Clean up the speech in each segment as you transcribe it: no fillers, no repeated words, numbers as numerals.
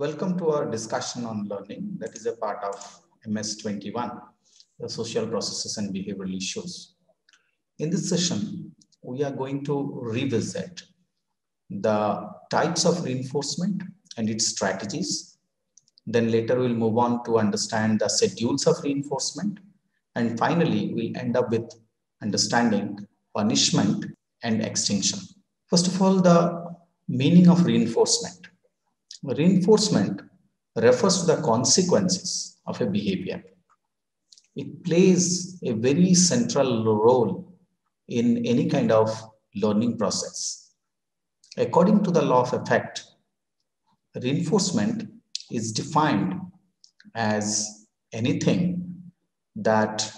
Welcome to our discussion on learning that is a part of MS21, the social processes and behavioral issues. In this session, we are going to revisit the types of reinforcement and its strategies. Then later we'll move on to understand the schedules of reinforcement. And finally, we'll end up with understanding punishment and extinction. First of all, the meaning of reinforcement. Reinforcement refers to the consequences of a behavior. It plays a very central role in any kind of learning process. According to the law of effect, reinforcement is defined as anything that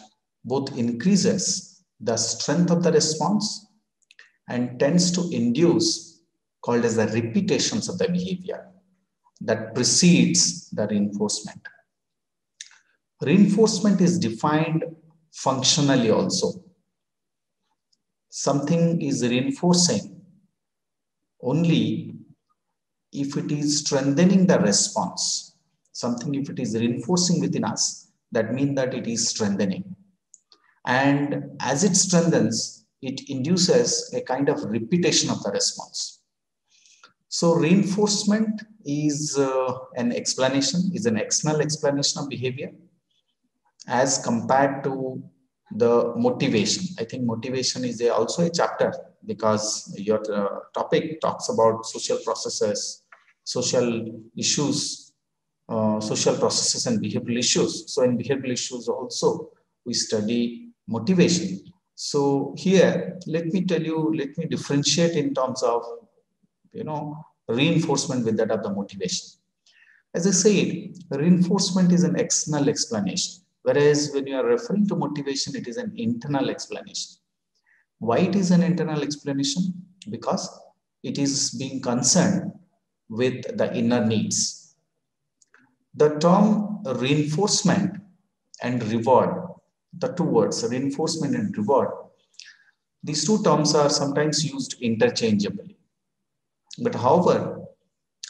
both increases the strength of the response and tends to induce called as the repetitions of the behavior that precedes the reinforcement. Reinforcement is defined functionally also. Something is reinforcing only if it is strengthening the response. Something if it is reinforcing within us, that means that it is strengthening. And as it strengthens, it induces a kind of repetition of the response. So reinforcement is an explanation, is an external explanation of behavior as compared to the motivation. I think motivation is also a chapter because your topic talks about social processes, social issues, social processes and behavioral issues. So in behavioral issues also, we study motivation. So here, let me differentiate in terms of reinforcement with that of the motivation. As I said, reinforcement is an external explanation, whereas when you are referring to motivation, it is an internal explanation. Why it is an internal explanation? Because it is being concerned with the inner needs. The term reinforcement and reward, the two words, reinforcement and reward, these two terms are sometimes used interchangeably. But however,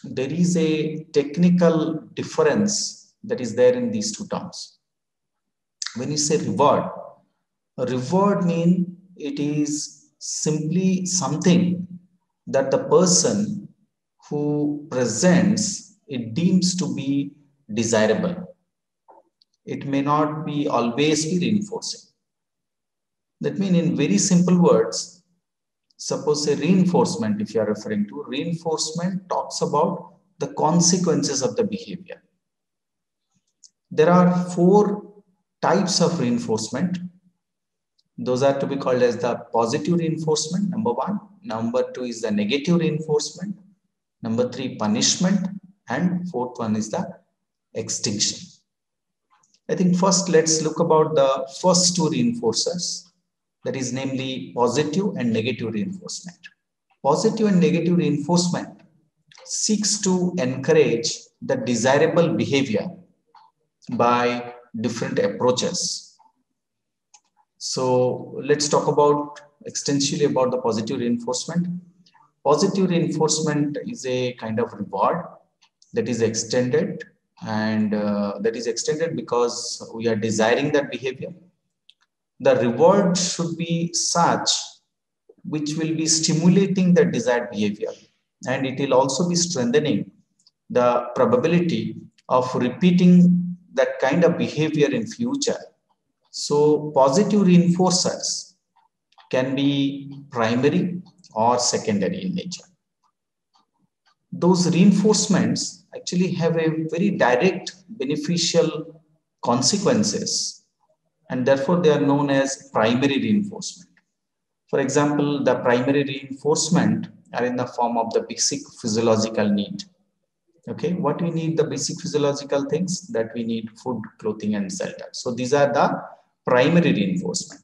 there is a technical difference that is there in these two terms. When you say reward means it is simply something that the person who presents it deems to be desirable. It may not be always be reinforcing. That means in very simple words, suppose a reinforcement, if you are referring to, reinforcement talks about the consequences of the behavior. There are 4 types of reinforcement. Those are to be called as the positive reinforcement, number 1. Number 2 is the negative reinforcement. Number 3, punishment. And 4th one is the extinction. I think first let's look about the first 2 reinforcers. That is namely positive and negative reinforcement. Positive and negative reinforcement seeks to encourage the desirable behavior by different approaches. So let's talk about extensively about the positive reinforcement. Positive reinforcement is a kind of reward that is extended, and that is extended because we are desiring that behavior. The reward should be such which will be stimulating the desired behavior, and it will also be strengthening the probability of repeating that kind of behavior in future. So positive reinforcers can be primary or secondary in nature. Those reinforcements actually have a very direct beneficial consequences, and therefore they are known as primary reinforcement. For example, the primary reinforcement are in the form of the basic physiological need. Okay, what we need, the basic physiological things that we need: food, clothing, and shelter. So these are the primary reinforcement.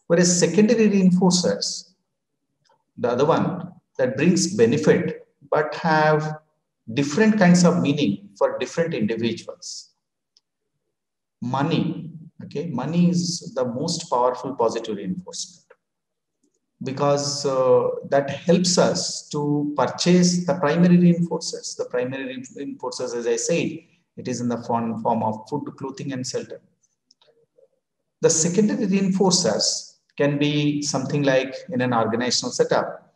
Whereas secondary reinforcers, the other one that brings benefit but have different kinds of meaning for different individuals. Money. Okay, money is the most powerful positive reinforcement. because that helps us to purchase the primary reinforcers. The primary reinforcers, as I said, it is in the form of food, clothing, and shelter. The secondary reinforcers can be something like in an organizational setup,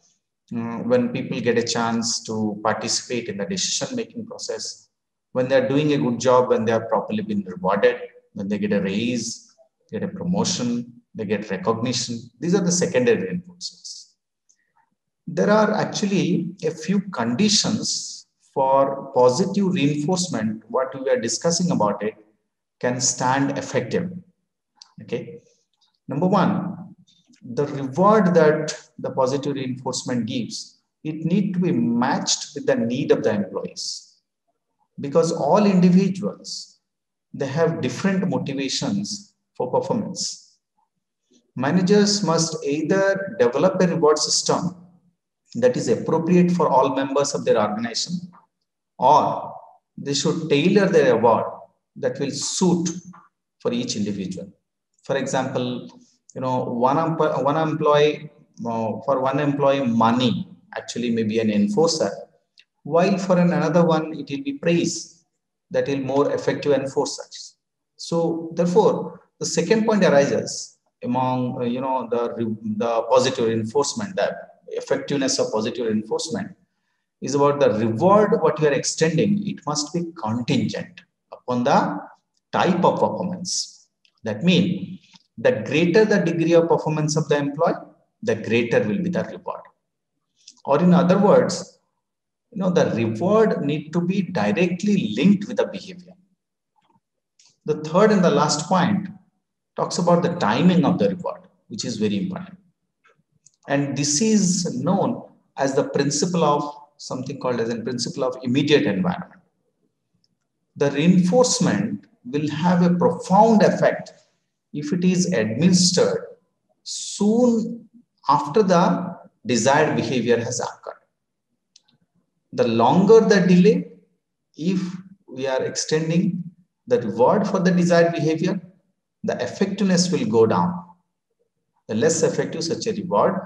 when people get a chance to participate in the decision making process, when they're doing a good job, when they are properly been rewarded, when they get a raise, get a promotion, they get recognition. These are the secondary reinforcers. There are actually a few conditions for positive reinforcement. What we are discussing about it can stand effective. Okay. Number one, the reward that the positive reinforcement gives, it need to be matched with the need of the employees, because all individuals, they have different motivations for performance. Managers must either develop a reward system that is appropriate for all members of their organization, or they should tailor their reward that will suit for each individual. For example, one employee, for one employee, money actually may be an enforcer, while for another one it will be praise that will more effective enforcers. So therefore, the second point arises among the positive reinforcement, that effectiveness of positive reinforcement is about the reward what you are extending. It must be contingent upon the type of performance. That means the greater the degree of performance of the employee, the greater will be the reward. Or in other words, the reward need to be directly linked with the behavior. The third and the last point talks about the timing of the reward, which is very important. And this is known as the principle of something called as a principle of immediate environment. The reinforcement will have a profound effect if it is administered soon after the desired behavior has occurred. The longer the delay, if we are extending the reward for the desired behavior, the effectiveness will go down. The less effective such a reward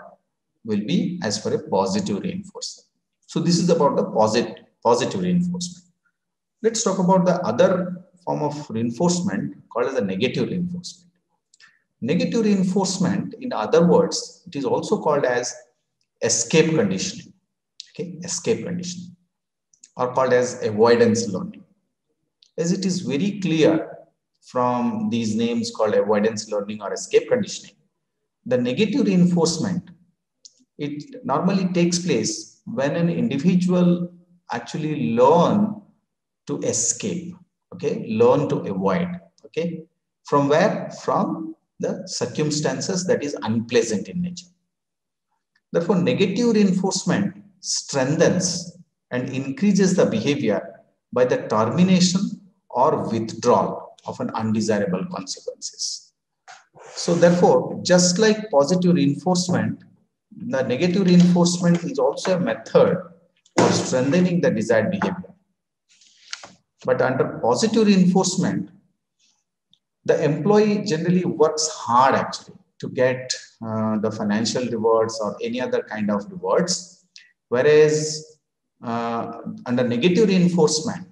will be as for a positive reinforcement. So this is about the positive reinforcement. Let's talk about the other form of reinforcement called as a negative reinforcement. Negative reinforcement, in other words, it is also called as escape conditioning. Okay, escape conditioning, or called as avoidance learning. As it is very clear from these names called avoidance learning or escape conditioning, the negative reinforcement, it normally takes place when an individual actually learn to escape, okay, learn to avoid, okay, from where? From the circumstances that is unpleasant in nature. Therefore, negative reinforcement strengthens and increases the behavior by the termination or withdrawal of an undesirable consequences. So therefore, just like positive reinforcement, the negative reinforcement is also a method of strengthening the desired behavior. But under positive reinforcement, the employee generally works hard actually to get the financial rewards or any other kind of rewards. Whereas under negative reinforcement,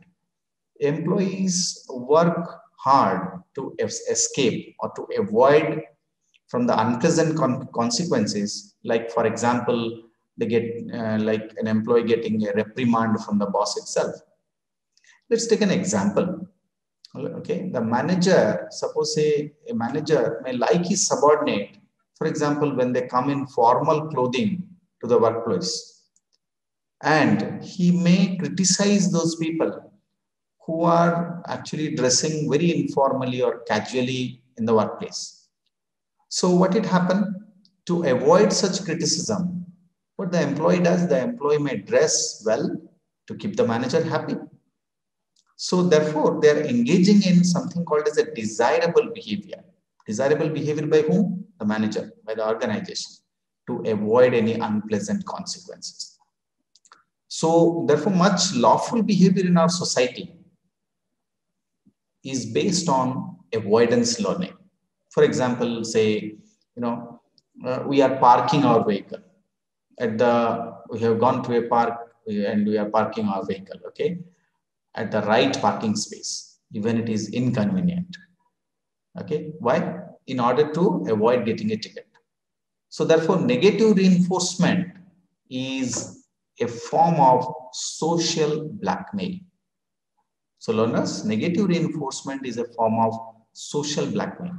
employees work hard to escape or to avoid from the unpleasant consequences. Like, for example, they get like an employee getting a reprimand from the boss itself. Let's take an example. Okay, the manager, suppose say a manager may like his subordinate, for example, when they come in formal clothing to the workplace, and he may criticize those people who are actually dressing very informally or casually in the workplace. So what it happened? To avoid such criticism, what the employee does, the employee may dress well to keep the manager happy. So therefore, they are engaging in something called as a desirable behavior. Desirable behavior by whom? The manager, by the organization, to avoid any unpleasant consequences. So therefore, much lawful behavior in our society is based on avoidance learning. For example, say, we are parking our vehicle at we have gone to a park and we are parking our vehicle, okay, at the right parking space, even it is inconvenient. Okay, why? In order to avoid getting a ticket. So therefore, negative reinforcement is a form of social blackmail. So learners, negative reinforcement is a form of social blackmail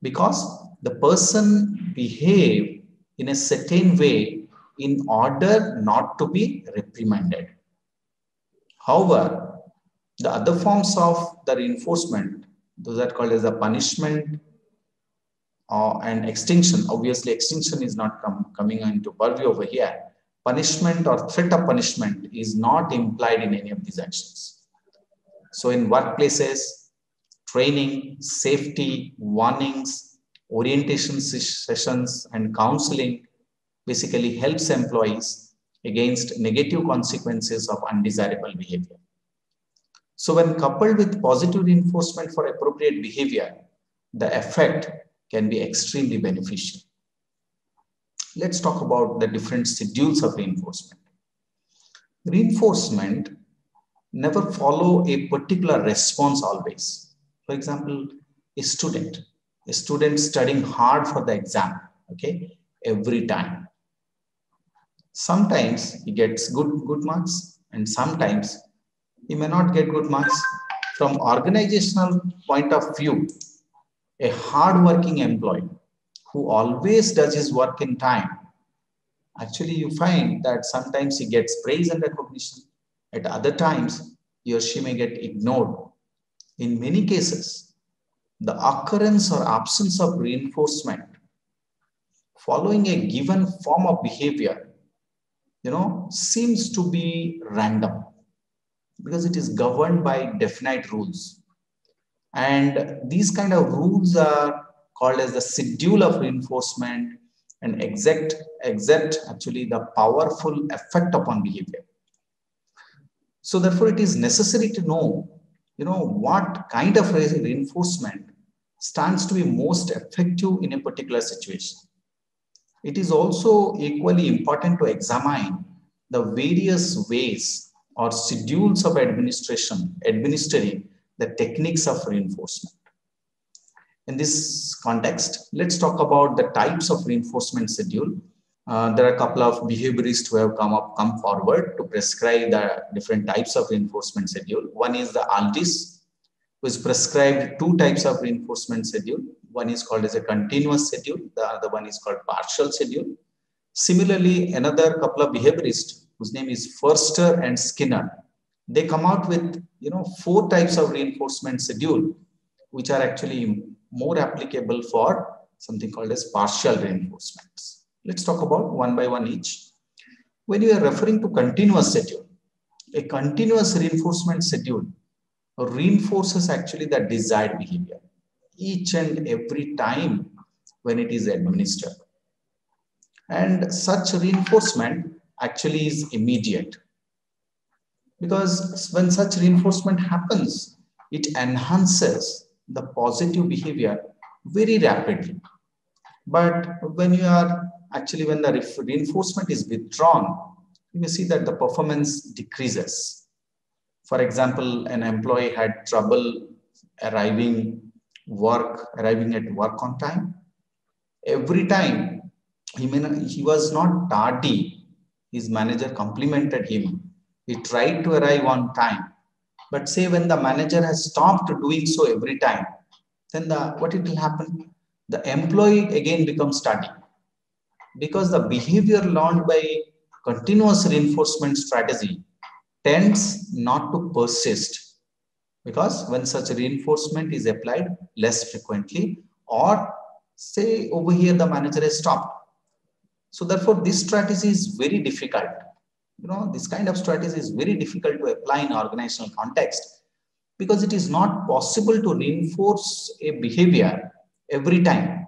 because the person behave in a certain way in order not to be reprimanded. However, the other forms of the reinforcement, those are called as a punishment and extinction. Obviously, extinction is not coming into purview over here. Punishment or threat of punishment is not implied in any of these actions. So in workplaces, training, safety, warnings, orientation sessions, and counseling basically helps employees against negative consequences of undesirable behavior. So when coupled with positive reinforcement for appropriate behavior, the effect can be extremely beneficial. Let's talk about the different schedules of reinforcement. Reinforcement never follow a particular response always. For example, a student studying hard for the exam, okay, every time. Sometimes he gets good marks and sometimes he may not get good marks. From organizational point of view, a hard-working employee who always does his work in time, actually you find that sometimes he gets praise and recognition. At other times, he or she may get ignored. In many cases, the occurrence or absence of reinforcement following a given form of behavior, seems to be random because it is governed by definite rules. And these kind of rules are called as the schedule of reinforcement and exert actually the powerful effect upon behavior. So therefore, it is necessary to know, what kind of reinforcement stands to be most effective in a particular situation. It is also equally important to examine the various ways or schedules of administering the techniques of reinforcement. In this context, let's talk about the types of reinforcement schedule. There are a couple of behaviorists who have come forward to prescribe the different types of reinforcement schedule. One is the Aldis, who is prescribed two types of reinforcement schedule. One is called as a continuous schedule. The other one is called partial schedule. Similarly, another couple of behaviorists whose name is Forster and Skinner, they come out with four types of reinforcement schedule, which are actually more applicable for something called as partial reinforcements. Let's talk about one by one each. When you are referring to continuous schedule, a continuous reinforcement schedule reinforces actually the desired behavior each and every time when it is administered. And such reinforcement actually is immediate, because when such reinforcement happens, it enhances the positive behavior very rapidly. But when the reinforcement is withdrawn, you may see that the performance decreases. For example, an employee had trouble arriving at work on time. Every time he was not tardy, his manager complimented him. He tried to arrive on time. But say when the manager has stopped doing so every time, then what it will happen? The employee again becomes tardy, because the behavior learned by continuous reinforcement strategy tends not to persist, because when such reinforcement is applied less frequently, or say over here the manager has stopped. So therefore this strategy is very difficult. This kind of strategy is very difficult to apply in organizational context, because it is not possible to reinforce a behavior every time.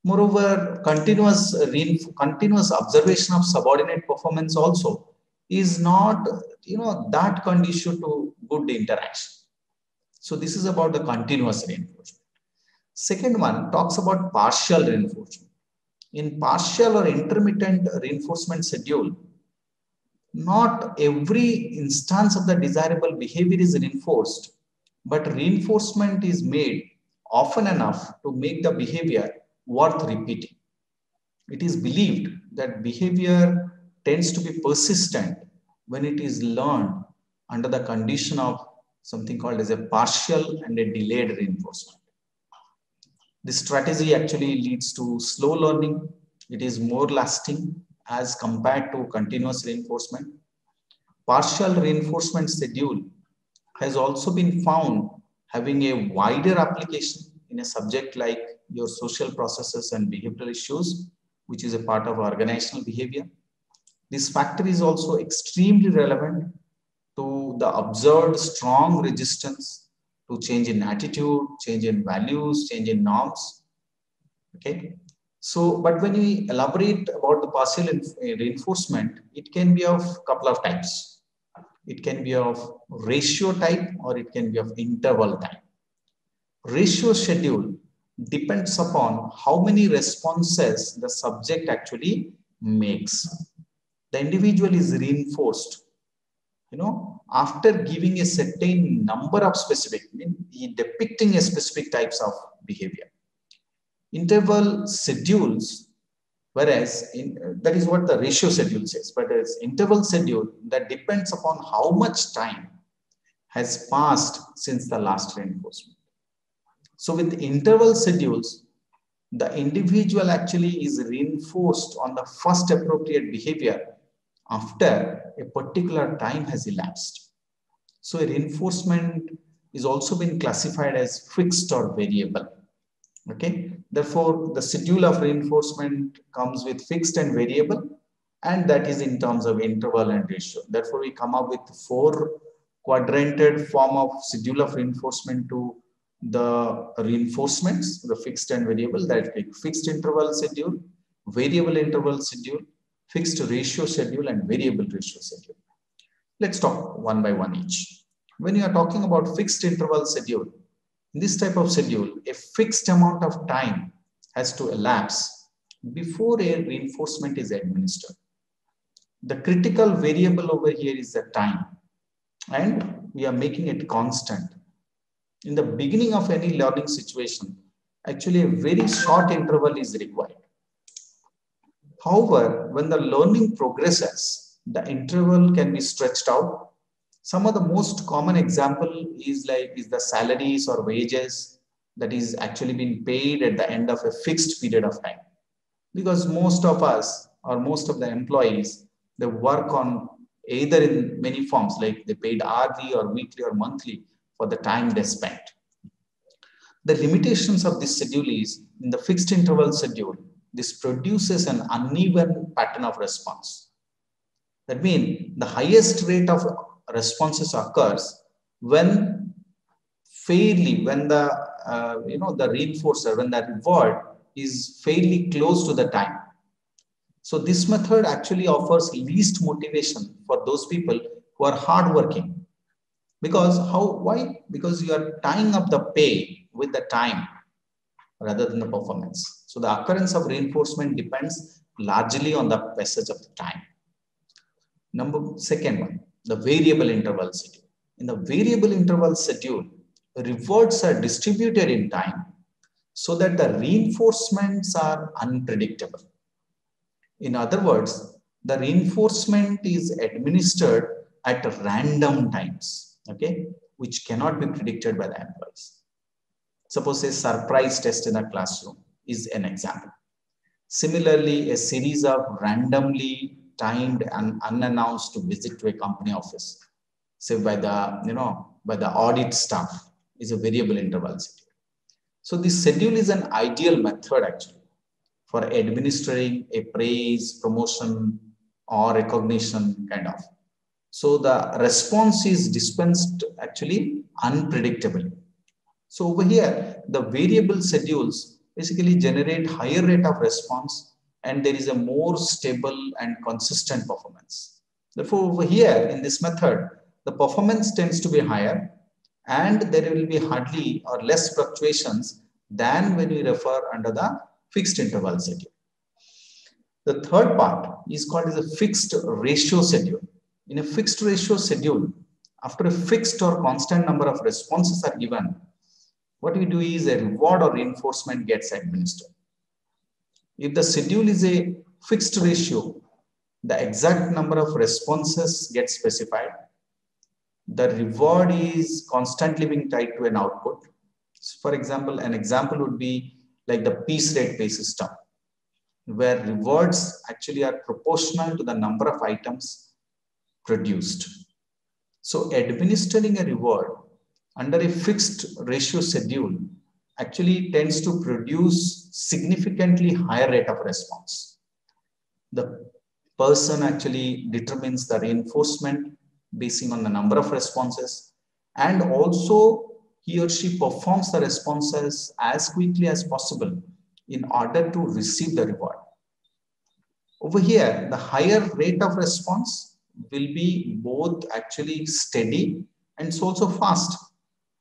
Moreover, continuous observation of subordinate performance also is not, that conducive to good interaction. So this is about the continuous reinforcement. Second one talks about partial reinforcement. In partial or intermittent reinforcement schedule, not every instance of the desirable behavior is reinforced, but reinforcement is made often enough to make the behavior worth repeating. It is believed that behavior tends to be persistent when it is learned under the condition of something called as a partial and a delayed reinforcement. This strategy actually leads to slow learning. It is more lasting as compared to continuous reinforcement. Partial reinforcement schedule has also been found having a wider application in a subject like your social processes and behavioral issues, which is a part of organizational behavior. This factor is also extremely relevant to the observed strong resistance to change in attitude, change in values, change in norms. Okay. So, but when we elaborate about the partial reinforcement, it can be of a couple of types. It can be of ratio type or it can be of interval type. Ratio schedule depends upon how many responses the subject actually makes. The individual is reinforced, after giving a certain number of specific, depicting a specific types of behavior. Interval schedules, whereas that is what the ratio schedule says, but as interval schedule that depends upon how much time has passed since the last reinforcement. So with interval schedules, the individual actually is reinforced on the first appropriate behavior after a particular time has elapsed. So a reinforcement is also been classified as fixed or variable. Okay, therefore the schedule of reinforcement comes with fixed and variable, and that is in terms of interval and ratio. Therefore we come up with 4 quadranted form of schedule of reinforcement to the reinforcements, the fixed and variable, that is fixed interval schedule, variable interval schedule, fixed ratio schedule, and variable ratio schedule. Let's talk one by one each. When you are talking about fixed interval schedule, in this type of schedule, a fixed amount of time has to elapse before a reinforcement is administered. The critical variable over here is the time, and we are making it constant. In the beginning of any learning situation, actually a very short interval is required. However, when the learning progresses, the interval can be stretched out. Some of the most common example is the salaries or wages that is actually being paid at the end of a fixed period of time. Because most of us or most of the employees, they work on either in many forms, like they paid hourly or weekly or monthly for the time they spent. The limitations of this schedule is in the fixed interval schedule, this produces an uneven pattern of response. That means the highest rate of responses occurs when the reinforcer, when the reward is fairly close to the time. So this method actually offers least motivation for those people who are hardworking. Because why? Because you are tying up the pay with the time rather than the performance. So the occurrence of reinforcement depends largely on the passage of the time. Second one, the variable interval schedule. In the variable interval schedule, rewards are distributed in time so that the reinforcements are unpredictable. In other words, the reinforcement is administered at random times, okay, which cannot be predicted by the employees. Suppose a surprise test in a classroom is an example. Similarly, a series of randomly timed and unannounced visit to a company office, say by the audit staff, is a variable interval schedule. So this schedule is an ideal method actually for administering a praise, promotion, or recognition kind of. So the response is dispensed actually unpredictably. So over here, the variable schedules basically generate higher rate of response and there is a more stable and consistent performance. Therefore, over here in this method, the performance tends to be higher and there will be hardly or less fluctuations than when we refer under the fixed interval schedule. The third part is called as a fixed ratio schedule. In a fixed ratio schedule, after a fixed or constant number of responses are given, what we do is a reward or reinforcement gets administered. If the schedule is a fixed ratio, the exact number of responses get specified. The reward is constantly being tied to an output. For example, an example would be like the piece rate pay system, where rewards actually are proportional to the number of items produced. So administering a reward under a fixed ratio schedule actually tends to produce significantly higher rate of response. The person actually determines the reinforcement basing on the number of responses, and also he or she performs the responses as quickly as possible in order to receive the reward. Over here, the higher rate of response will be both actually steady and it's also fast.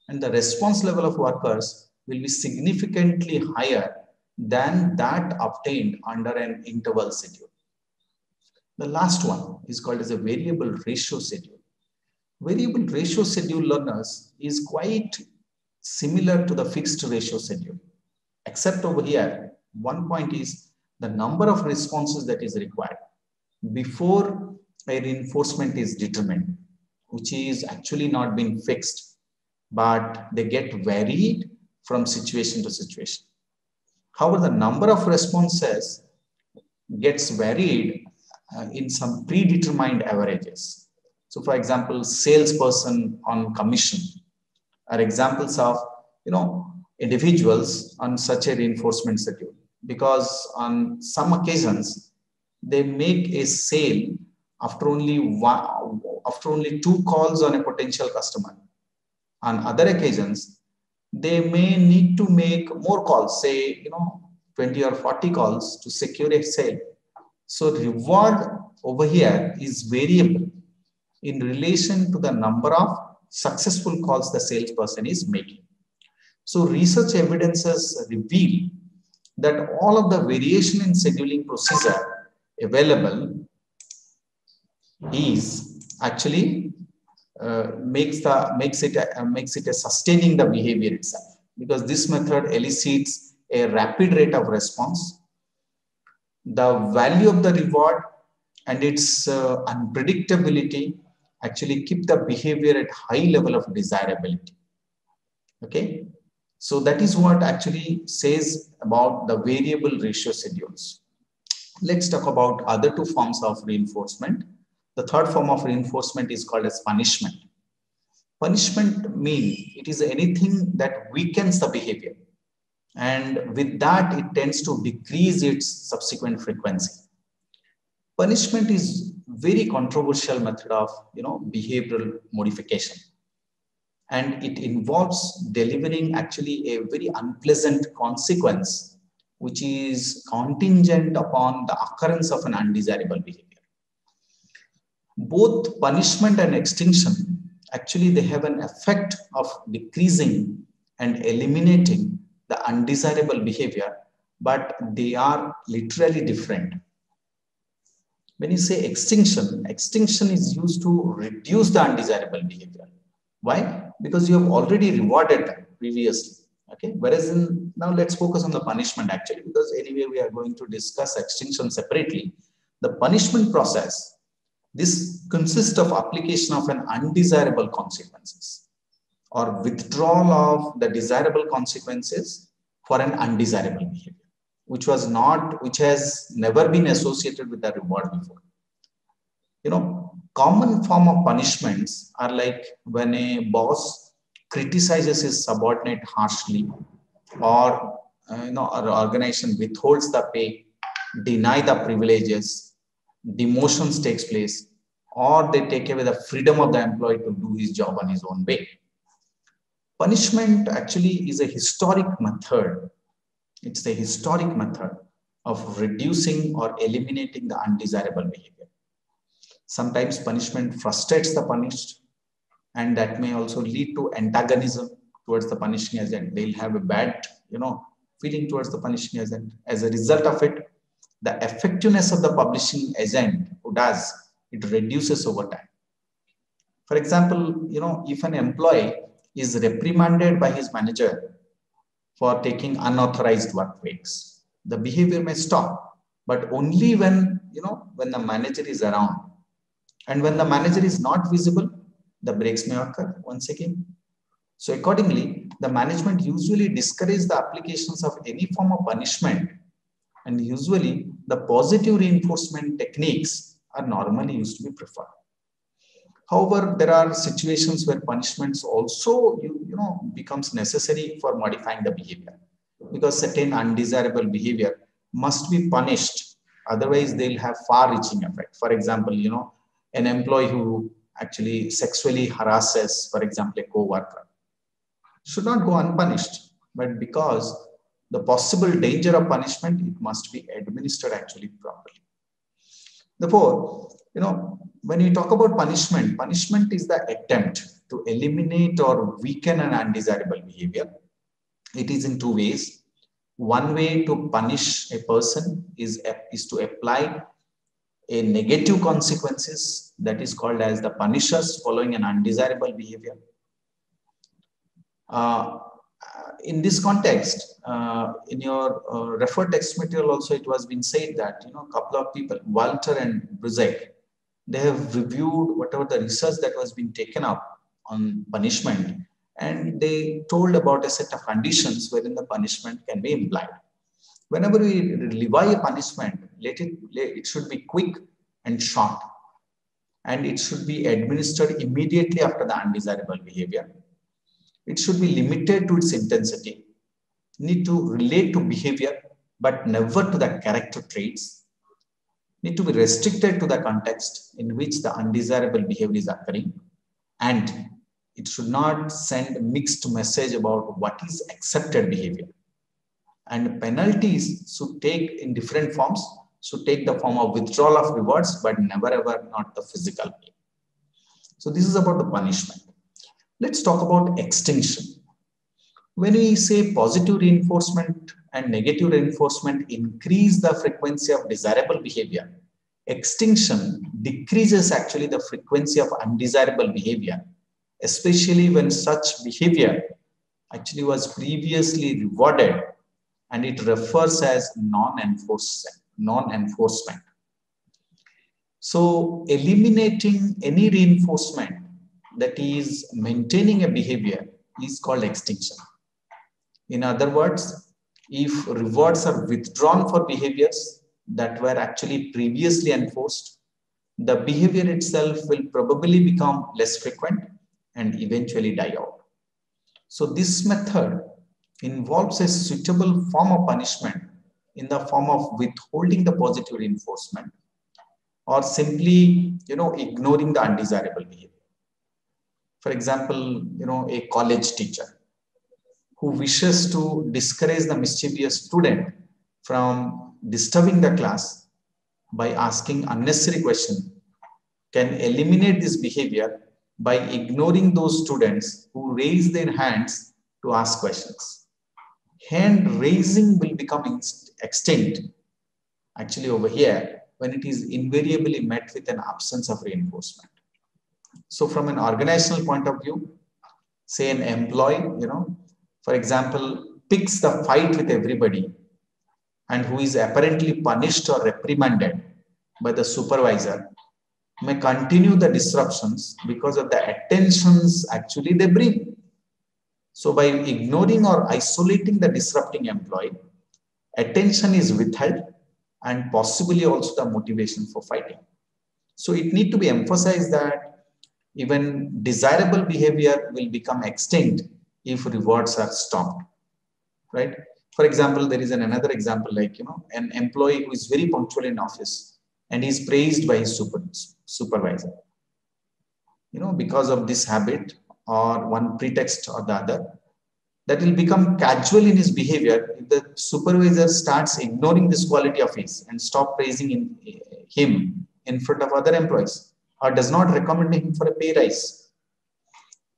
And the response level of workers will be significantly higher than that obtained under an interval schedule. The last one is called as a variable ratio schedule. Variable ratio schedule learners is quite similar to the fixed ratio schedule, except over here, one point is the number of responses that is required before a reinforcement is determined, which is actually not being fixed, but they get varied from situation to situation. However, the number of responses gets varied in some predetermined averages. So for example, salesperson on commission are examples of individuals on such a reinforcement schedule, because on some occasions they make a sale after only 2 calls on a potential customer. On other occasions, they may need to make more calls, say 20 or 40 calls to secure a sale. So reward over here is variable in relation to the number of successful calls the salesperson is making. So research evidences reveal that all of the variation in scheduling procedure available is actually makes it a sustaining the behavior itself, because this method elicits a rapid rate of response. The value of the reward and its unpredictability actually keep the behavior at high level of desirability. Okay, so that is what actually says about the variable ratio schedules. Let's talk about other 2 forms of reinforcement. The third form of reinforcement is called as punishment. Punishment means it is anything that weakens the behavior, and with that it tends to decrease its subsequent frequency. Punishment is very controversial method of behavioral modification, and it involves delivering actually a very unpleasant consequence which is contingent upon the occurrence of an undesirable behavior. Both punishment and extinction actually they have an effect of decreasing and eliminating the undesirable behavior, but they are literally different. When you say extinction, extinction is used to reduce the undesirable behavior. Why? Because you have already rewarded them previously. Okay. Whereas now let's focus on the punishment actually, because anyway we are going to discuss extinction separately. The punishment process, this consists of application of an undesirable consequences or withdrawal of the desirable consequences for an undesirable behavior, which has never been associated with the reward before. Common form of punishments are like when a boss criticizes his subordinate harshly, or an organization withholds the pay, deny the privileges, demotions takes place, or they take away the freedom of the employee to do his job on his own way. Punishment actually is a historic method. It's a historic method of reducing or eliminating the undesirable behavior. Sometimes punishment frustrates the punished, and that may also lead to antagonism towards the punishing agent. They'll have a bad, feeling towards the punishing agent. As a result of it, the effectiveness of the publishing agent who does, it reduces over time. For example, if an employee is reprimanded by his manager for taking unauthorized work breaks, the behavior may stop, but only when the manager is around. And when the manager is not visible, the breaks may occur once again. So accordingly, the management usually discourages the applications of any form of punishment, and usually the positive reinforcement techniques are normally used to be preferred. However, there are situations where punishments also becomes necessary for modifying the behavior, because certain undesirable behavior must be punished, otherwise they'll have far-reaching effect. For example, an employee who actually sexually harasses, for example, a co-worker, should not go unpunished, but because the possible danger of punishment, it must be administered actually properly. Therefore, when we talk about punishment, punishment is the attempt to eliminate or weaken an undesirable behavior. It is in two ways. One way to punish a person is to apply a negative consequences, that is called as the punishers following an undesirable behavior. In this context, in your referred text material also, it was been said that a couple of people, Walter and Bruzek, they have reviewed whatever the research that was being taken up on punishment, and they told about a set of conditions wherein the punishment can be implied. Whenever we levy a punishment, it should be quick and short, and it should be administered immediately after the undesirable behavior. It should be limited to its intensity, need to relate to behavior, but never to the character traits, need to be restricted to the context in which the undesirable behavior is occurring, and it should not send a mixed message about what is accepted behavior. And penalties should take in different forms, should take the form of withdrawal of rewards, but never ever not the physical pain. So this is about the punishment. Let's talk about extinction. When we say positive reinforcement and negative reinforcement increase the frequency of desirable behavior, extinction decreases actually the frequency of undesirable behavior, especially when such behavior actually was previously rewarded, and it refers as non-enforcement. So eliminating any reinforcement that is maintaining a behavior is called extinction. In other words, if rewards are withdrawn for behaviors that were actually previously enforced, the behavior itself will probably become less frequent and eventually die out. So this method involves a suitable form of punishment in the form of withholding the positive reinforcement or simply ignoring the undesirable behavior. For example, a college teacher who wishes to discourage the mischievous student from disturbing the class by asking unnecessary questions can eliminate this behavior by ignoring those students who raise their hands to ask questions. Hand raising will become extinct actually over here when it is invariably met with an absence of reinforcement. So from an organizational point of view, say an employee, for example, picks the fight with everybody and who is apparently punished or reprimanded by the supervisor may continue the disruptions because of the attentions actually they bring. So by ignoring or isolating the disrupting employee, attention is withheld and possibly also the motivation for fighting. So it needs to be emphasized that even desirable behavior will become extinct if rewards are stopped, right? For example, there is another example like, an employee who is very punctual in office and is praised by his supervisor. Because of this habit or one pretext or the other, that will become casual in his behavior if the supervisor starts ignoring this quality of his and stop praising him in front of other employees or does not recommend him for a pay rise.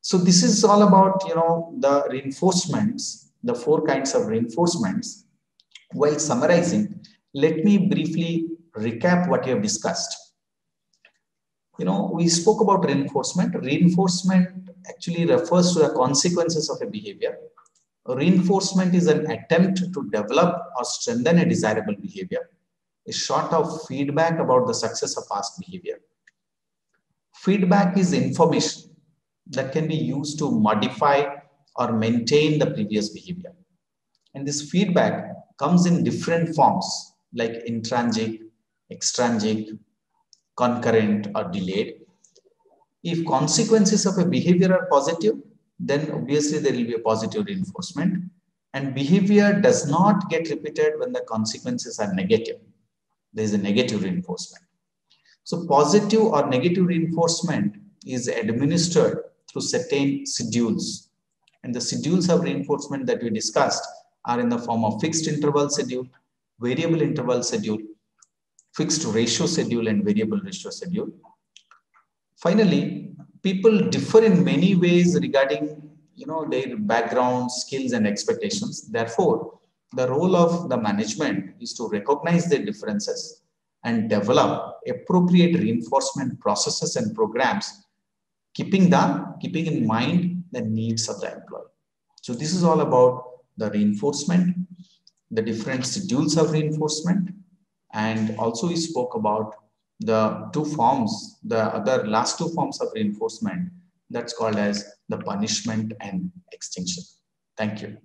So this is all about, the reinforcements, the 4 kinds of reinforcements. While summarizing, Let me briefly recap what we have discussed. We spoke about reinforcement. Reinforcement actually refers to the consequences of a behavior. Reinforcement is an attempt to develop or strengthen a desirable behavior, a sort of feedback about the success of past behavior. Feedback is information that can be used to modify or maintain the previous behavior. And this feedback comes in different forms like intrinsic, extrinsic, concurrent, or delayed. If consequences of a behavior are positive, then obviously there will be a positive reinforcement. And behavior does not get repeated when the consequences are negative. There is a negative reinforcement. So positive or negative reinforcement is administered through certain schedules. And the schedules of reinforcement that we discussed are in the form of fixed interval schedule, variable interval schedule, fixed ratio schedule, and variable ratio schedule. Finally, people differ in many ways regarding their background, skills, and expectations. Therefore, the role of the management is to recognize their differences and develop appropriate reinforcement processes and programs, keeping in mind the needs of the employee. So this is all about the reinforcement, the different schedules of reinforcement, and also we spoke about the last two forms of reinforcement, that's called as the punishment and extinction. Thank you.